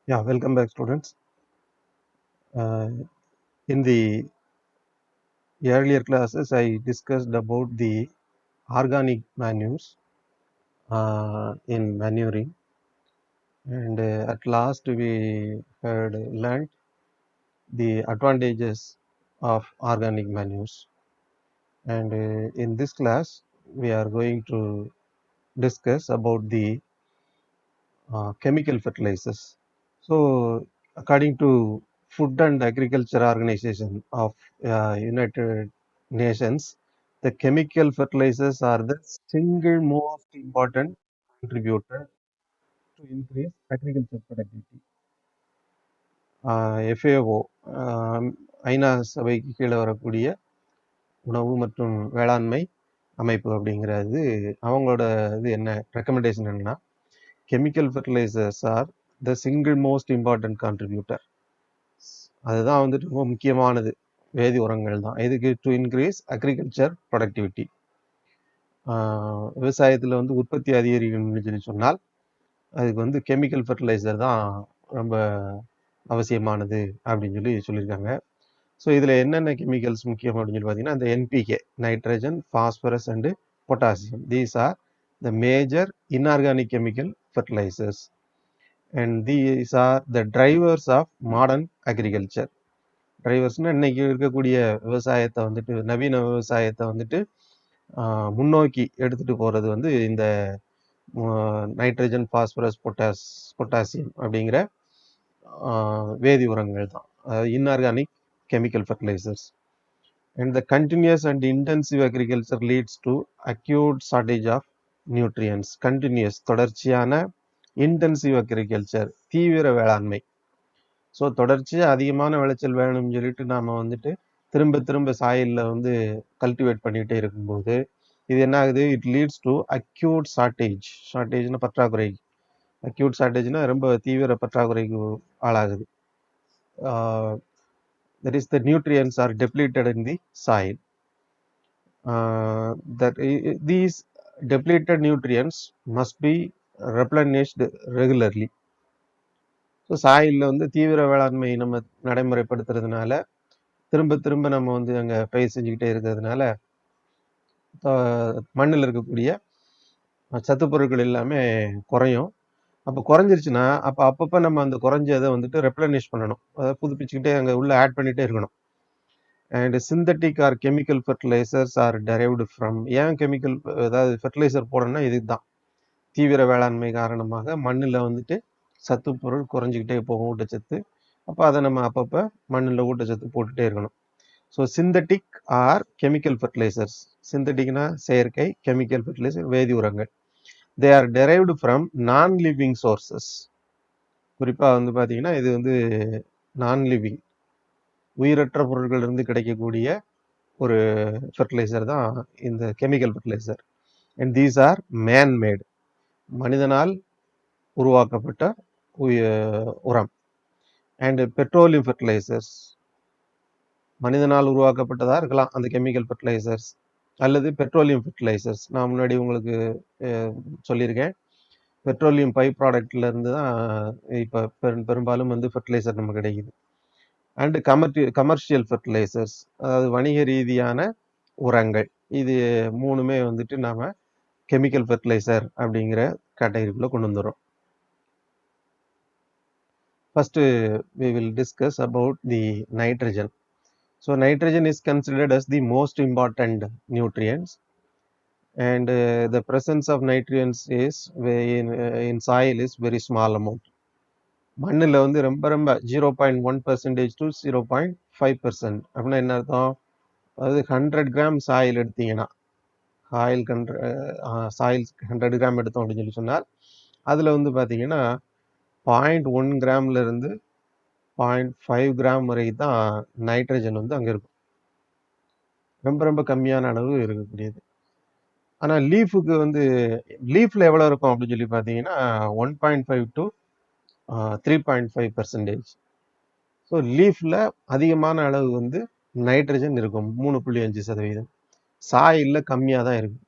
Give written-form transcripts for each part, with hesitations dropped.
Yeah, welcome back, students. In the earlier classes, I discussed about the organic manures in manuring, and at last we had learned the advantages of organic manures. And in this class, we are going to discuss about the chemical fertilizers. So, according to Food and Agriculture Organization of United Nations, the chemical fertilizers are the single most important contributor to increase agriculture productivity. FAO ஐநா சபைக்கு கீழே வரக்கூடிய உணவு மற்றும் வேளாண்மை அமைப்பு அப்படிங்கிறது அவங்களோட இது என்ன ரெக்கமெண்டேஷன் என்னன்னா chemical fertilisers are the single most important contributor. அதுதான் வந்துட்டு ரொம்ப முக்கியமானது. வேதி உரங்கள் தான் எதுக்கு? To increase agriculture productivity. விவசாயத்தில் வந்து உற்பத்தி அதிகரிக்கணும்னு சொல்லி சொன்னால் அதுக்கு வந்து கெமிக்கல் ஃபெர்டிலைசர் தான் ரொம்ப அவசியமானது அப்படின்னு சொல்லி சொல்லியிருக்காங்க. ஸோ இதில் என்னென்ன கெமிக்கல்ஸ் முக்கியம் அப்படின்னு சொல்லி பார்த்தீங்கன்னா இந்த NPK, nitrogen, phosphorus and potassium, these are the major inorganic chemical fertilisers and these are the drivers of modern agriculture. டிரைவர்ஸ்னால் இன்னைக்கு இருக்கக்கூடிய விவசாயத்தை வந்துட்டு, நவீன விவசாயத்தை வந்துட்டு முன்னோக்கி எடுத்துகிட்டு போகிறது வந்து இந்த நைட்ரஜன், ஃபாஸ்பரஸ், பொட்டாசியம் அப்படிங்கிற வேதி உரங்கள் தான், inorganic chemical fertilizers. And the continuous and intensive agriculture leads to acute shortage of nutrients. Continuous, தொடர்ச்சியான, இன்டென்சிவ் அக்ரிகல்ச்சர், தீவிர வேளாண்மை. ஸோ தொடர்ச்சியாக அதிகமான விளைச்சல் வேணும்னு சொல்லிட்டு நாம் வந்துட்டு திரும்ப திரும்ப சாயிலில் வந்து கல்டிவேட் பண்ணிகிட்டே இருக்கும்போது இது என்ன ஆகுது? It leads to acute shortage. ஷார்ட்டேஜ்னா பற்றாக்குறை. அக்யூட் ஷார்ட்டேஜ்னா ரொம்ப தீவிர பற்றாக்குறைக்கு ஆளாகுது. that is the nutrients are depleted in the soil. These depleted nutrients must be replenished regularly. So சாயிலில் வந்து தீவிர வேளாண்மை நம்ம நடைமுறைப்படுத்துறதுனால திரும்ப திரும்ப நம்ம வந்து அங்கே பயிர் செஞ்சுக்கிட்டே இருக்கிறதுனால மண்ணில் இருக்கக்கூடிய சத்துப்பொருட்கள் எல்லாமே குறையும். அப்போ குறைஞ்சிருச்சுன்னா அப்பப்போ நம்ம அந்த குறைஞ்சதை வந்துட்டு ரெப்ளனிஷ் பண்ணணும், அதை புதுப்பிச்சுக்கிட்டே அங்கே உள்ள ஆட் பண்ணிகிட்டே இருக்கணும். And synthetic or chemical fertilisers are derived from. ஏன் கெமிக்கல், அதாவது ஃபெர்டிலைசர் போடணும்னா இதுதான், தீவிர வேளாண்மை காரணமாக மண்ணில் வந்துட்டு சத்து பொருள் குறைஞ்சிக்கிட்டே போகும், ஊட்டச்சத்து. அப்போ அதை நம்ம அப்பப்போ மண்ணில் ஊட்டச்சத்து போட்டுகிட்டே இருக்கணும். So synthetic or chemical fertilisers, சிந்தட்டிக்னா செயற்கை, கெமிக்கல் ஃபெர்டிலைசர் வேதி உரங்கள். They are derived from non living sources. குறிப்பாக வந்து பார்த்தீங்கன்னா இது வந்து நான் லிவிங், உயிரற்ற பொருட்கள் இருந்து கிடைக்கக்கூடிய ஒரு ஃபெர்டிலைசர் தான் இந்த chemical fertiliser. And these are manmade, மனிதனால் உருவாக்கப்பட்ட உரம். அண்ட் பெட்ரோலியம் ஃபெர்டிலைசர்ஸ், மனிதனால் உருவாக்கப்பட்டதாக இருக்கலாம் அந்த கெமிக்கல் ஃபெர்டிலைசர்ஸ், அல்லது பெட்ரோலியம் ஃபெர்டிலைசர்ஸ். நான் முன்னாடி உங்களுக்கு சொல்லியிருக்கேன், பெட்ரோலியம் பை ப்ராடக்ட்ல இருந்து தான் இப்போ பெரும்பாலும் வந்து ஃபெர்டிலைசர் நமக்கு கிடைக்குது. அண்டு கமர்ஷியல் ஃபெர்டிலைசர்ஸ், அதாவது வணிக ரீதியான உரங்கள். இது மூணுமே வந்துட்டு நாம் கெமிக்கல் ஃபெர்டிலைசர் அப்படிங்கிற கேட்டகரிக்குள்ளே கொண்டு வந்துடும். First we will discuss about the nitrogen. So nitrogen is considered as the most important nutrients, and the presence of nutrients is in soil is very small amount. மண்ணில் வந்து ரொம்ப ரொம்ப 0.1% to 0.5%. அப்படின்னா என்ன அர்த்தம்? அதாவது 100 கிராம் சாயில் எடுத்தீங்கன்னா, soil 100 gram எடுத்தோம் அப்படின்னு சொல்லி சொன்னால் அதில் வந்து பார்த்தீங்கன்னா 0.1 கிராம்ல இருந்து 0.5 கிராம் வரைக்கும் தான் நைட்ரஜன் வந்து அங்கே இருக்கும். ரொம்ப ரொம்ப கம்மியான அளவு இருக்கக்கூடியது. ஆனால் லீஃபுக்கு வந்து லீஃபில் எவ்வளோ இருக்கும் அப்படின்னு சொல்லி பார்த்தீங்கன்னா 1.5 to 3.5%. ஸோ லீஃபில் அதிகமான அளவு வந்து நைட்ரஜன் இருக்கும், 3.5%. சாயிலில் கம்மியாக தான் இருக்கும்.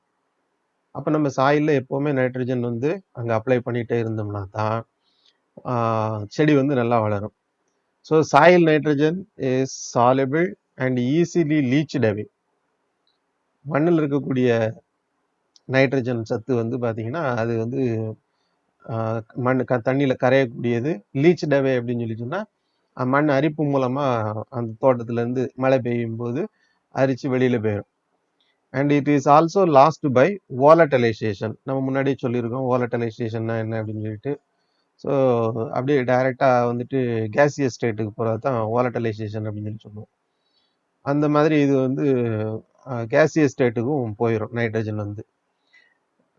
அப்போ நம்ம சாயிலில் எப்போவுமே நைட்ரஜன் வந்து அங்கே அப்ளை பண்ணிகிட்டே இருந்தோம்னா தான் செடி வந்து நல்லா வளரும். So soil nitrogen is soluble and easily leached away. மண்ணில் இருக்கக்கூடிய நைட்ரஜன் சத்து வந்து பார்த்தீங்கன்னா அது வந்து தண்ணியில் கரையக்கூடியது. லீச்ட் அவே அப்படின்னு சொல்லி சொன்னால் மண் அரிப்பு மூலமா அந்த தோட்டத்துல இருந்து மழை பெய்யும் போது அரிச்சு வெளியில போயிடும். And it is also lost by volatilisation. நம்ம முன்னாடியே சொல்லியிருக்கோம் வாலட்டலைசேஷன்னா என்ன அப்படின்னு சொல்லிட்டு. ஸோ அப்படியே டைரக்டா வந்துட்டு கேசியஸ் ஸ்டேட்டுக்கு போகிறது தான் வாலட்டலைசேஷன் அப்படின்னு சொல்லி சொல்லுவோம். அந்த மாதிரி இது வந்து கேசியஸ் ஸ்டேட்டுக்கும் போயிடும் நைட்ரஜன் வந்து.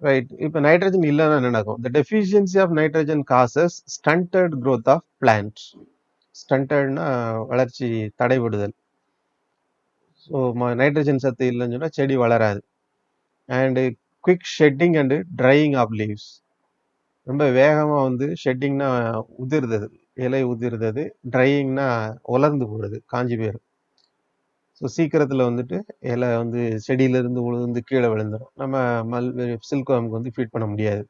ரைட். இப்போ நைட்ரஜன் இல்லைன்னா என்ன நடக்கும்? The deficiency of nitrogen causes stunted growth of plant. ஸ்டண்டட்னா வளர்ச்சி தடைபடுதல். ஸோ நைட்ரஜன் சத்து இல்லைன்னு சொன்னால் செடி வளராது. And quick shedding and drying of leaves. ரொம்ப வேகமாக வந்து ஷெட்டிங்னா உதிர்றது, இலை உதிர்றது. ட்ரையிங்னா உலர்ந்து போகிறது, காஞ்சி போயிடும். ஸோ சீக்கிரத்தில் வந்துட்டு இலை வந்து செடியிலிருந்து உழுந்து கீழே விழுந்துடும். நம்ம சில்க்வார்முக்கு வந்து ஃபீட் பண்ண முடியாது.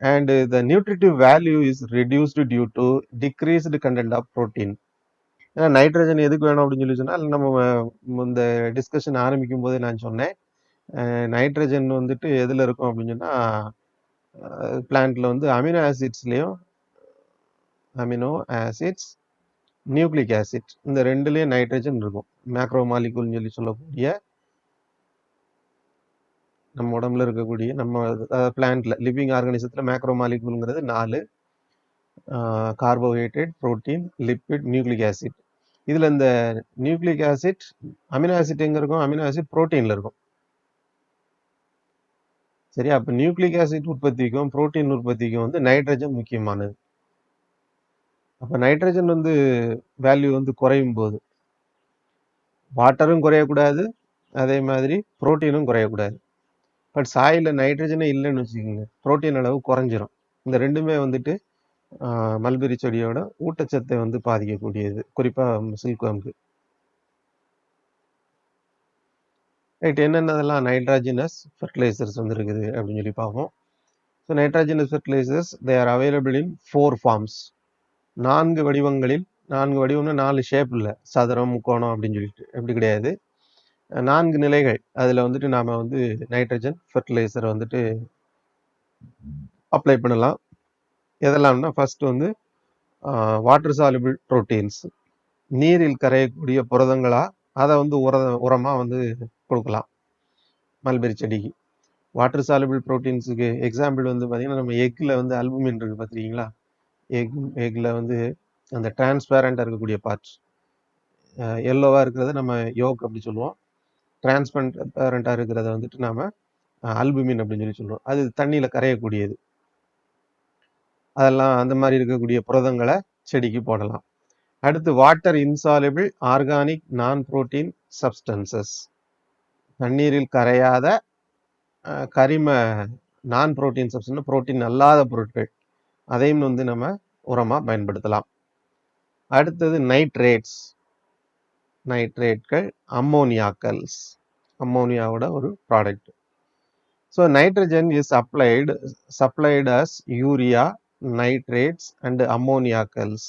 And the nutritive value is reduced due to decreased content of protein. ஏன்னா நைட்ரஜன் எதுக்கு வேணும் அப்படின்னு சொல்லி சொன்னால் நம்ம இந்த டிஸ்கஷன் ஆரம்பிக்கும் போதே நான் சொன்னேன், நைட்ரஜன் வந்துட்டு எதில் இருக்கும் அப்படின்னு சொன்னால் பிளான்ட்ல வந்து அமினோ ஆசிட்ஸ் நியூக்ளிக் ஆசிட் இந்த ரெண்டுலேயும் நைட்ரஜன் இருக்கும். மேக்ரோ மாலிகூல்னு சொல்லி சொல்லக்கூடிய நம்ம உடம்புல இருக்கக்கூடிய நம்ம பிளான்ட்ல லிவிங் ஆர்கானிசத்தில் மேக்ரோ மாலிகூல்ங்கிறது 4: carbohydrate, protein, lipid, nucleic acid. இதில் இந்த நியூக்ளிக் ஆசிட் அமினோ ஆசிட் எங்கே இருக்கும்? அமினோ ஆசிட் புரோட்டீனில் இருக்கும். சரி, அப்போ நியூக்ளிக் ஆசிட் உற்பத்திக்கும் புரோட்டீன் உற்பத்திக்கும் வந்து நைட்ரஜன் முக்கியமானது. அப்போ நைட்ரஜன் வந்து வேல்யூ வந்து குறையும் போது வாட்டரும் குறையக்கூடாது, அதே மாதிரி புரோட்டீனும் குறையக்கூடாது. பட் சாயிலில் நைட்ரஜனே இல்லைன்னு வச்சுக்கோங்க, புரோட்டீன் அளவு குறைஞ்சிரும். இந்த ரெண்டுமே வந்துட்டு மல்பெரி செடியோட ஊட்டச்சத்தை வந்து பாதிக்கக்கூடியது, குறிப்பாக சில்க்வார்முக்கு. ரைட். என்னென்னதெல்லாம் நைட்ராஜினஸ் ஃபர்டிலைசர்ஸ் வந்து இருக்குது அப்படின்னு சொல்லி பார்ப்போம். So nitrogenous fertilisers they are available in 4 forms. 4 வடிவங்களில். 4 வடிவம்னா 4 ஷேப் இல்லை, சதுரம், முக்கோணம் அப்படின்னு சொல்லிட்டு எப்படி கிடையாது. 4 நிலைகள். அதில் வந்துட்டு நாம் வந்து நைட்ரஜன் ஃபர்டிலைசரை வந்துட்டு அப்ளை பண்ணலாம். எதெல்லாம்னா ஃபர்ஸ்ட் வந்து வாட்டர் சாலுபிள் ப்ரோட்டீன்ஸ், நீரில் கரையக்கூடிய புரதங்களா அதை வந்து உரமாக வந்து கொடுக்கலாம் மல்பெரி செடிக்கு. வாட்டர் சாலுபிள் ப்ரோட்டீன்ஸுக்கு எக்ஸாம்பிள் வந்து பார்த்தீங்கன்னா நம்ம எக்கில் வந்து அல்புமின் இருக்குது பார்த்துருக்கீங்களா? எக்கில் வந்து அந்த டிரான்ஸ்பேரண்டாக இருக்கக்கூடிய பார்ட்ஸ், எல்லோவாக இருக்கிறத நம்ம யோக் அப்படி சொல்லுவோம். டிரான்ஸ்பேரண்டாக இருக்கிறத வந்துட்டு நாம் அல்புமின் அப்படின்னு சொல்லி சொல்லுவோம். அது தண்ணியில் கரையக்கூடியது. அதெல்லாம் அந்த மாதிரி இருக்கக்கூடிய புரதங்களை செடிக்கு போடலாம். அடுத்து வாட்டர் இன்சாலிபிள் ஆர்கானிக் நான் புரோட்டீன் சப்ஸ்டன்சஸ், தண்ணீரில் கரையாத கரிம நான் புரோட்டீன் சப்ஸ்டன்ஸ், புரோட்டீன் அல்லாத பொருட்கள், அதையும் வந்து நம்ம உரமாக பயன்படுத்தலாம். அடுத்தது நைட்ரேட்கள், அம்மோனியாக்கல்ஸ், அம்மோனியாவோட ஒரு product. So nitrogen is supplied as urea, nitrates and ammoniacals.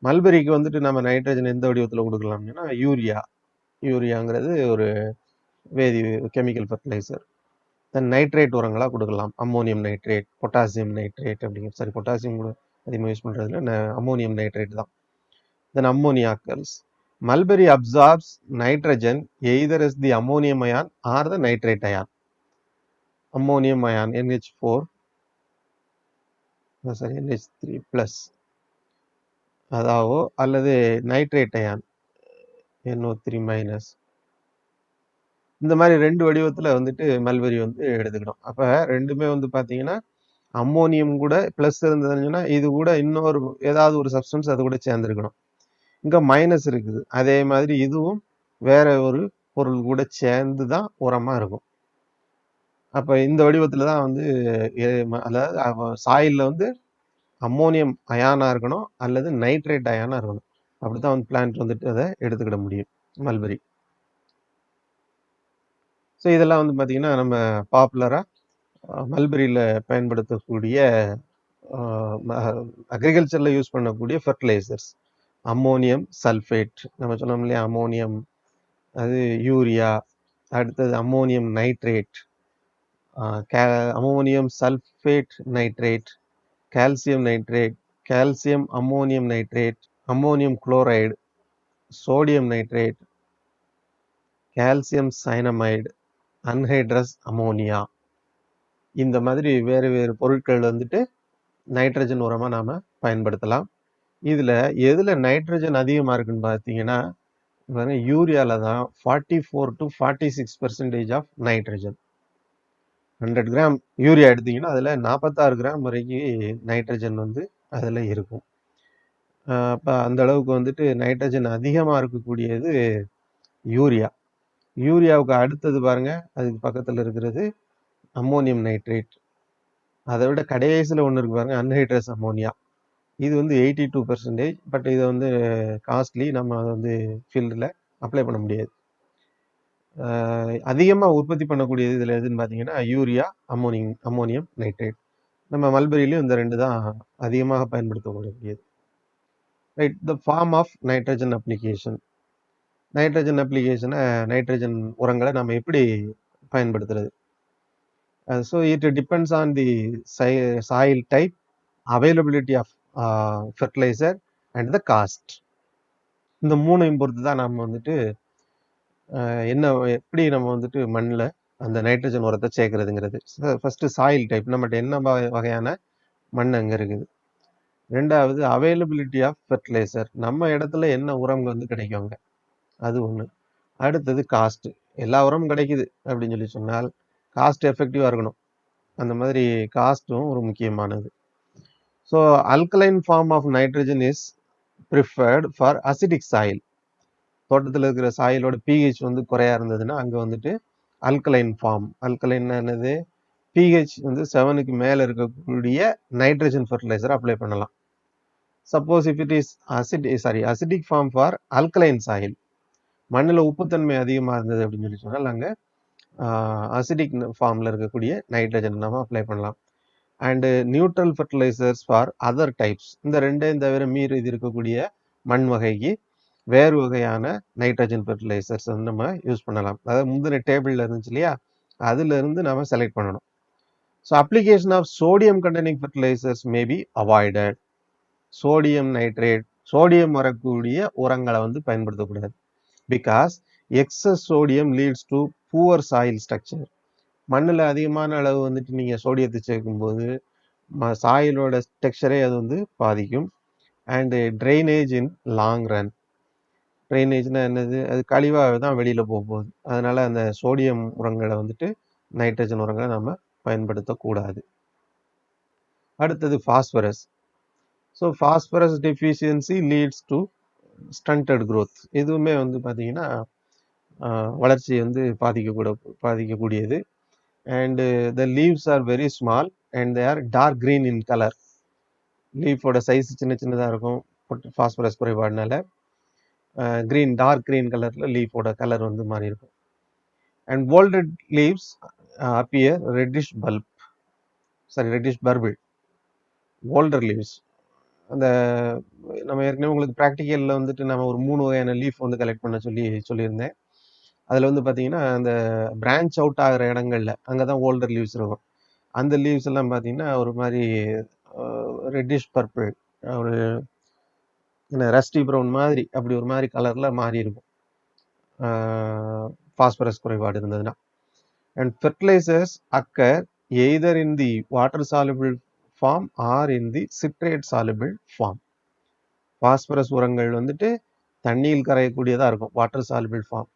மல்பெரிக்கு வந்துட்டு நம்ம நைட்ரஜன் எந்த வடிவத்தில் கொடுக்கலாம்னா யூரியாங்கிறது ஒரு கெமிக்கல் ஃபர்டிலைசர். தென் நைட்ரேட் உரங்களாக கொடுக்கலாம். அம்மோனியம் நைட்ரேட், பொட்டாசியம் நைட்ரேட் அப்படிங்கிற பொட்டாசியம் கூட அதிகமாக யூஸ் பண்ணுறதுல அம்மோனியம் நைட்ரேட் தான். Then ammoniacals. Mulberry absorbs nitrogen either as the ammonium ion or the nitrate ion. Ammonium ion NH4 NH3 plus அதாவோ அல்லது nitrate ion NO3 minus, இந்த மாதிரி 2 வடிவத்தில் வந்துட்டு மல்பெரி வந்து எடுத்துக்கணும். அப்போ ரெண்டுமே வந்து பார்த்தீங்கன்னா அம்மோனியம் கூட ப்ளஸ் இருந்ததுன்னா இது கூட இன்னொரு ஏதாவது ஒரு சப்ஸ்டன்ஸ் அது கூட சேர்ந்துருக்கணும். இங்கே மைனஸ் இருக்குது. அதே மாதிரி இதுவும் வேற ஒரு பொருள் கூட சேர்ந்து தான் உரமாக இருக்கும். அப்போ இந்த வடிவத்தில் தான் வந்து அதாவது சாயிலில் வந்து அம்மோனியம் அயானாக இருக்கணும் அல்லது நைட்ரேட் அயானாக இருக்கணும். அப்படி தான் வந்து பிளான்ட் வந்துட்டு அதை எடுத்துக்கிட முடியும் மல்பெரி. ஸோ இதெல்லாம் வந்து பார்த்திங்கன்னா நம்ம பாப்புலராக மல்பெரியில் பயன்படுத்தக்கூடிய அக்ரிகல்ச்சரில் யூஸ் பண்ணக்கூடிய ஃபெர்டிலைசர்ஸ். அம்மோனியம் சல்ஃபேட், நம்ம சொன்னோம் இல்லையா, அம்மோனியம், அது யூரியா, அடுத்தது ammonium nitrate, ammonium sulphate nitrate, calcium nitrate, calcium ammonium nitrate, ammonium chloride, sodium nitrate, calcium cyanamide, anhydrous ammonia. இந்த மாதிரி வேறு வேறு பொருட்கள் வந்துட்டு நைட்ரஜன் உரமா நாம பயன்படுத்தலாம். இதுல எதுல நைட்ரஜன் அதிகமா இருக்குன்னு பார்த்தீங்கன்னா, யூரியால தான் 44 to 46% of nitrogen. 100 gram urea எடுத்தீங்கன்னா அதுல 46 கிராம் வரைக்கும் நைட்ரஜன் வந்து அதுல இருக்கும். அப்ப அந்த அளவுக்கு வந்துட்டு நைட்ரஜன் அதிகமா இருக்கக்கூடியது யூரியா. யூரியாவுக்கு அடுத்தது பாருங்க, அதுக்கு பக்கத்துல இருக்கிறது அம்மோனியம் நைட்ரேட். அதை விட கடைசியில் ஒன்று இருக்கு பாருங்க, அன்ஹைட்ரஸ் அம்மோனியா. இது வந்து 82%. பட் இதை வந்து காஸ்ட்லி, நம்ம அதை வந்து ஃபீல்டில் அப்ளை பண்ண முடியாது. அதிகமாக உற்பத்தி பண்ணக்கூடியது இதில் எதுன்னு பார்த்தீங்கன்னா யூரியா, அம்மோனியம் நைட்ரேட். நம்ம மல்பெரியிலையும் இந்த ரெண்டு தான் அதிகமாக பயன்படுத்தக்கூடியது. Right, the form of nitrogen application. Nitrogen உரங்களை நம்ம எப்படி பயன்படுத்துறது? So it depends on the soil type, availability of fertilizer and the cost. இந்த மூணையும் பொறுத்து தான் நம்ம வந்துட்டு என்ன எப்படி நம்ம வந்துட்டு மண்ணில் அந்த நைட்ரஜன் உரத்தை சேர்க்கறதுங்கிறது. ஃபர்ஸ்ட் சாயில் டைப், நம்மகிட்ட என்ன வகையான மண் அங்கே இருக்குது. ரெண்டாவது அவைலபிலிட்டி ஆஃப் ஃபெர்டிலைசர், நம்ம இடத்துல என்ன உரம் வந்து கிடைக்குங்க, அது ஒன்று. அடுத்தது காஸ்ட், எல்லா உரமும் கிடைக்குது அப்படின்னு சொல்லி சொன்னால் காஸ்ட் எஃபெக்டிவாக இருக்கணும். அந்த மாதிரி காஸ்ட்டும் ஒரு முக்கியமானது. So alkaline form of nitrogen is preferred for acidic soil. தோட்டத்தில் இருக்கிற சாயிலோட பிஹெச் வந்து குறையா இருந்ததுன்னா அங்கே வந்துட்டு அல்கலைன் ஃபார்ம். அல்கலைன் என்னது? பிஹெச் வந்து 7க்கு மேலே இருக்கக்கூடிய நைட்ரஜன் ஃபெர்டிலைசர் அப்ளை பண்ணலாம். Suppose if it is acidic form for alkaline soil, மண்ணில் உப்புத்தன்மை அதிகமாக இருந்தது அப்படின்னு சொல்லி சொன்னால் அங்கே அசிடிக் ஃபார்மில் இருக்கக்கூடிய நைட்ரஜன் நம்ம அப்ளை பண்ணலாம். And neutral fertilisers for other types. இந்த ரெண்டையும் தவிர மீறி இது இருக்கக்கூடிய மண் வகைக்கு வேறு வகையான நைட்ரஜன் ஃபெர்டிலைசர்ஸ் வந்து நம்ம யூஸ் பண்ணலாம். அதாவது முந்தின டேபிளில் இருந்துச்சு இல்லையா, அதுல இருந்து நம்ம செலக்ட் பண்ணணும். So application of sodium containing fertilisers may be avoided. Sodium nitrate, sodium வரக்கூடிய உரங்களை வந்து பயன்படுத்தக்கூடாது. Because excess sodium leads to poor soil structure. மண்ணில் அதிகமான அளவு வந்துட்டு நீங்கள் சோடியத்தை சேர்க்கும்போது சாயிலோட டெக்ஸ்சரே அது வந்து பாதிக்கும். And drainage in long run. ட்ரைனேஜ்னா என்னது? அது கழிவாக தான் வெளியில் போகுது. அதனால அந்த சோடியம் உரங்களை வந்துட்டு நைட்ரஜன் உரங்களை நம்ம பயன்படுத்தக்கூடாது. அடுத்தது phosphorus. So phosphorus deficiency leads to stunted growth. இதுவுமே வந்து பார்த்தீங்கன்னா வளர்ச்சியை வந்து பாதிக்கக்கூடியது. And the leaves are very small and they are dark green in colour. லீஃபோட சைஸ் சின்னதாக இருக்கும் ஃபாஸ்பரஸ் குறைபாடுனால. டார்க் கிரீன் கலரில் லீஃபோட கலர் வந்து மாறி இருக்கும். And bolted leaves appear reddish purple. Folder leaves, அந்த நம்ம ஏற்கனவே உங்களுக்கு ப்ராக்டிக்கலில் வந்துட்டு நம்ம ஒரு 3 வகையான லீஃப் வந்து கலெக்ட் பண்ண சொல்லியிருந்தேன். அதில் வந்து பார்த்தீங்கன்னா அந்த பிரான்ச் அவுட் ஆகிற இடங்கள்ல அங்கே தான் ஓல்டர் லீவ்ஸ் இருக்கும். அந்த லீவ்ஸ் எல்லாம் பார்த்தீங்கன்னா ஒரு மாதிரி ரெட்டிஷ் பர்பிள், ஒரு ரஸ்டி ப்ரௌன் மாதிரி, அப்படி ஒரு மாதிரி கலரில் மாறி இருக்கும் ஃபாஸ்பரஸ் குறைபாடு இருந்ததுன்னா. And fertilisers occur either in the water soluble form or in the citrate soluble form. Phosphorus உரங்கள் வந்துட்டு தண்ணியில் கரையக்கூடியதாக இருக்கும் வாட்டர் சாலுபிள் ஃபார்ம்,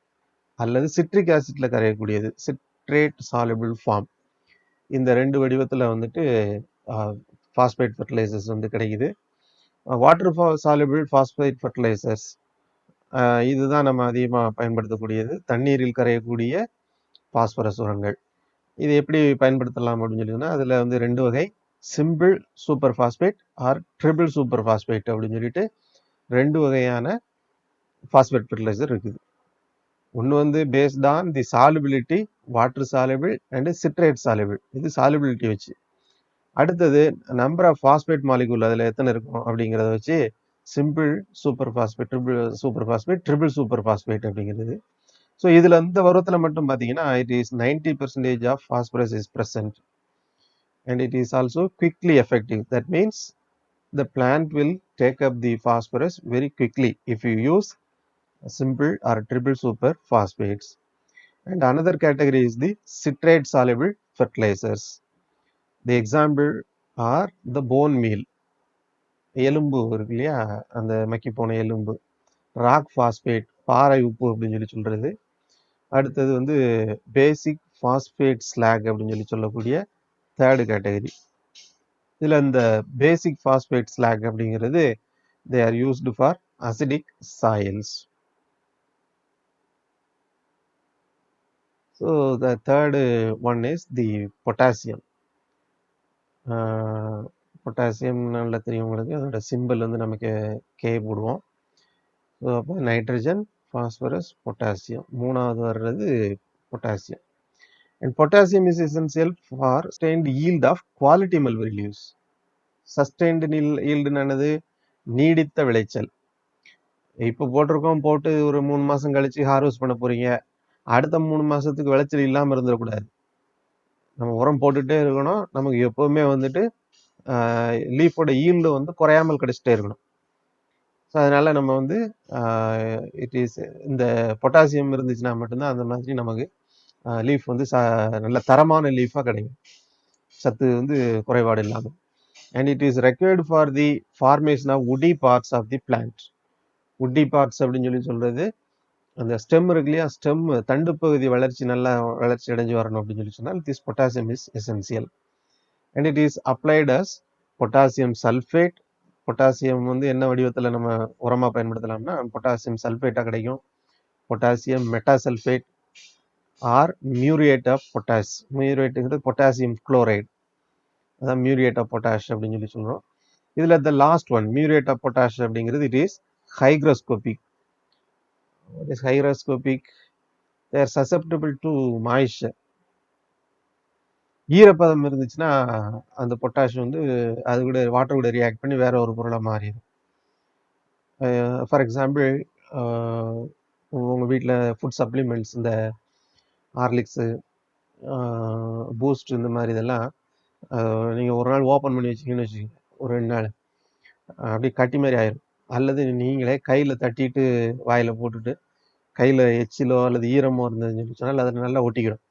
அல்லது சிட்ரிக் ஆசிட்ல கரையக்கூடியது சிட்ரேட் சாலுபிள் ஃபார்ம். இந்த ரெண்டு வடிவத்தில் வந்துட்டு பாஸ்பேட் ஃபெர்டிலைசர்ஸ் வந்து கிடைக்குது. வாட்டர் சாலுபிள் பாஸ்பேட் ஃபெர்டிலைசர்ஸ் இதுதான் நம்ம அதிகமாக பயன்படுத்தக்கூடியது, தண்ணீரில் கரையக்கூடிய பாஸ்பரஸ் உரங்கள். இது எப்படி பயன்படுத்தலாம் அப்படின்னு சொல்லிங்கன்னா, அதில் வந்து 2 வகை, simple super phosphate or triple super phosphate அப்படின்னு சொல்லிட்டு 2 வகையான பாஸ்பேட் ஃபெர்டிலைசர் இருக்குது. ஒன்று வந்து based on the solubility, water soluble and citrate soluble. இது சாலுபிலிட்டி வச்சு. அடுத்தது நம்பர் ஆஃப் பாஸ்பேட் மாலிகூல் அதில் எத்தனை இருக்கும் அப்படிங்கிறத வச்சு simple super phosphate, triple super phosphate, triple super phosphate அப்படிங்கிறது. ஸோ இதில் இந்த வருவத்தில் மட்டும் பார்த்தீங்கன்னா it is 90% of phosphorus is present and it is also quickly effective. That means the plant will take up the phosphorus very quickly if you use simple or triple super phosphates. And another category is the citrate soluble fertilizers. The example are the bone meal, எலும்பு இருக்கு இல்லையா, அந்த மக்கி போன எலும்பு, rock phosphate, பாறை உப்பு அப்படின்னு சொல்லி சொல்றது. அடுத்தது வந்து பேசிக் பாஸ்பேட் ஸ்லாக் அப்படின்னு சொல்லி சொல்லக்கூடிய தேர்டு கேட்டகரி. இதுல இந்த பேசிக் பாஸ்பேட் ஸ்லாக் அப்படிங்கிறது they are used for acidic soils. So the third one is the potassium. Potassium நல்லா தெரியும் உங்களுக்கு, அதோட சிம்பிள் வந்து நமக்கு கே போடுவோம். ஸோ அப்போ நைட்ரஜன், பாஸ்பரஸ், பொட்டாசியம், மூணாவது வர்றது potassium. And potassium is essential for sustained yield of quality mulberry leaves. Sustained ஈல்டுனானது நீடித்த விளைச்சல். இப்போ போட்டிருக்கோம், போட்டு ஒரு 3 மாதம் கழிச்சு ஹார்வெஸ்ட் பண்ண போறீங்க, அடுத்த 3 மாதத்துக்கு விளைச்சல் இல்லாமல் இருந்துடக்கூடாது. நம்ம உரம் போட்டுகிட்டே இருக்கணும், நமக்கு எப்போவுமே வந்துட்டு லீஃபோட ஈல்டு வந்து குறையாமல் கிடைச்சிட்டே இருக்கணும். ஸோ அதனால நம்ம வந்து இட் இஸ் இந்த பொட்டாசியம் இருந்துச்சுன்னா மட்டும்தான் அந்த மாதிரி நமக்கு லீஃப் வந்து நல்ல தரமான லீஃபாக கிடைக்கும், சத்து வந்து குறைபாடு இல்லாமல். And it is required for the formation of woody parts of the plant. woody parts அப்படின்னு சொல்லி சொல்றது அந்த ஸ்டெம் இருக்கு இல்லையா, ஸ்டெம் தண்டு பகுதி வளர்ச்சி நல்லா வளர்ச்சி அடைஞ்சு வரணும் அப்படின்னு சொல்லி சொன்னால் this potassium is essential. And it is applied as potassium sulphate. Potassium வந்து என்ன வடிவத்தில் நம்ம உரமாக பயன்படுத்தலாம்னா பொட்டாசியம் சல்ஃபேட்டாக கிடைக்கும், potassium metasulphate or muriate of potash. மியூரியேட்டுங்கிறது பொட்டாசியம் குளோரைடு, அதான் மியூரியேட் ஆஃப் பொட்டாஷ் அப்படின்னு சொல்லி சொல்கிறோம். இதில் the last one muriate of potash அப்படிங்கிறது it is hygroscopic. What is hygroscopic? They are susceptible to moisture. ஈரப்பதம் இருந்துச்சுன்னா அந்த பொட்டாஷ் வந்து அது கூட வாட்டர் கூட ரியாக்ட் பண்ணி வேற ஒரு பொருளாக மாறிடும். ஃபார் எக்ஸாம்பிள் உங்கள் வீட்டில் ஃபுட் சப்ளிமெண்ட்ஸ், இந்த ஹார்லிக்ஸு, பூஸ்ட், இந்த மாதிரி இதெல்லாம் நீங்கள் ஒரு நாள் ஓப்பன் பண்ணி வச்சிங்கன்னு வச்சுக்கோங்க, ஒரு 2 நாள் அப்படியே கட்டி மாதிரி ஆயிரும். அல்லது நீங்களே கையில் தட்டிட்டு வாயில் போட்டுட்டு கையில் எச்சிலோ அல்லது ஈரமோ இருந்ததுன்னு சொன்னால் அது நல்லா ஒட்டிக்கிடும்.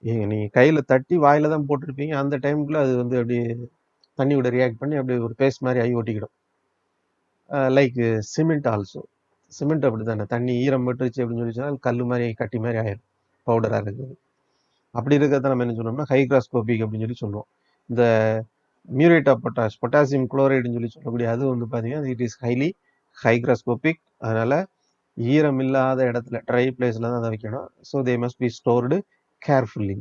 நீங்கள் கையில் தட்டி வாயில் தான் போட்டிருப்பீங்க, அந்த டைமுக்குள்ள அது வந்து அப்படியே தண்ணியோட ரியாக்ட் பண்ணி அப்படியே ஒரு பேஸ்ட் மாதிரி ஆகி ஒட்டிக்கிடும். Like cement also. சிமெண்ட் அப்படி தானே, தண்ணி ஈரம் பட்டுருச்சு அப்படின்னு சொல்லி சொன்னால் கல் மாதிரி கட்டி மாதிரி ஆயிடும், பவுடராக இருக்குது. அப்படி இருக்கிறத நம்ம என்ன சொன்னோம்னா ஹைக்ராஸ்கோபிக் அப்படின்னு சொல்லி சொல்லுவோம். இந்த மியூரேட் ஆஃப் பொட்டாஷ், பொட்டாசியம் குளோரைடுன்னு சொல்லி சொல்லக்கூடிய அது வந்து பார்த்தீங்கன்னா இட் இஸ் ஹைலி ஹைக்ராஸ்கோபிக். அதனால ஈரம் இல்லாத இடத்துல, ட்ரை பிளேஸில் தான் அதை வைக்கணும். So they must be stored carefully.